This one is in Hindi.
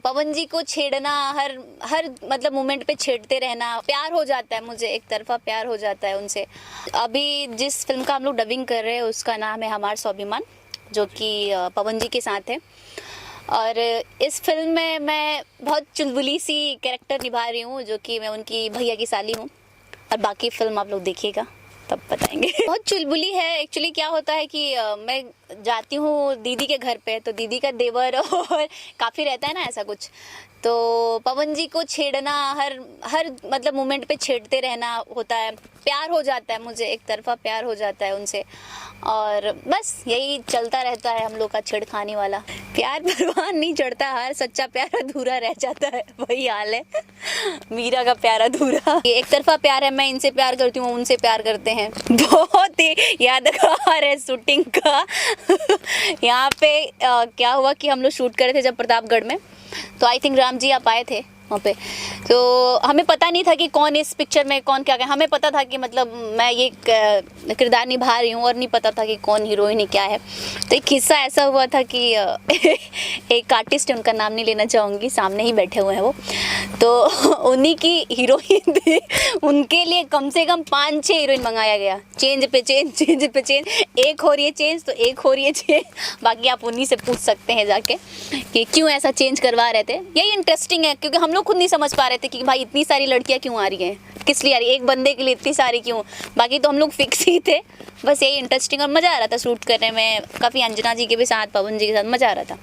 पवन जी को छेड़ना, हर हर मतलब मोमेंट पे छेड़ते रहना, प्यार हो जाता है मुझे, एक तरफा प्यार हो जाता है उनसे। अभी जिस फिल्म का हम लोग डबिंग कर रहे हैं उसका नाम है हमार स्वाभिमान, जो कि पवन जी के साथ है। और इस फिल्म में मैं बहुत चुलबुली सी कैरेक्टर निभा रही हूँ, जो कि मैं उनकी भैया की साली हूँ। और बाकी फिल्म आप लोग देखिएगा तब बताएंगे। बहुत चुलबुली है। एक्चुअली क्या होता है कि मैं जाती हूँ दीदी के घर पे, तो दीदी का देवर और काफ़ी रहता है ना ऐसा कुछ, तो पवन जी को छेड़ना, हर हर मतलब मोमेंट पे छेड़ते रहना होता है, प्यार हो जाता है मुझे, एक तरफा प्यार हो जाता है उनसे। और बस यही चलता रहता है हम लोग का छेड़खानी वाला। प्यार परवान नहीं चढ़ता, हर सच्चा प्यार अधूरा रह जाता है, वही हाल है मीरा का प्यार अधूरा। ये एक तरफा प्यार है, मैं इनसे प्यार करती हूँ, उनसे प्यार करते हैं। बहुत ही यादगार है शूटिंग का। यहाँ पे क्या हुआ कि हम लोग शूट कर रहे थे जब प्रतापगढ़ में, तो आई थिंक राम जी आप आए थे वहाँ पे, तो हमें पता नहीं था कि कौन इस पिक्चर में कौन क्या, हमें पता था कि मतलब मैं ये किरदार निभा रही हूँ और नहीं पता था कि कौन हीरोइन ही क्या है। तो एक किस्सा ऐसा हुआ था कि एक आर्टिस्ट है, उनका नाम नहीं लेना चाहूँगी, सामने ही बैठे हुए हैं वो, तो उन्हीं की हीरोइन थी। उनके लिए कम से कम 5-6 हीरोइन मंगाया गया, चेंज पे चेंज, चेंज पे चेंज, एक हो रही है चेंज तो एक हो रही है चेंज। बाकी आप उन्हीं से पूछ सकते हैं जाके कि क्यों ऐसा चेंज करवा रहे थे। यही इंटरेस्टिंग है, क्योंकि हम लोग खुद नहीं समझ पा रहे थे कि भाई इतनी सारी लड़कियां क्यों आ रही हैं, किस लिए आ रही है, एक बंदे के लिए इतनी सारी क्यों। बाकी तो हम लोग फिक्स ही थे, बस यही इंटरेस्टिंग और मज़ा आ रहा था शूट करने में। काफ़ी अंजना जी के भी साथ, पवन जी के साथ मज़ा आ रहा था।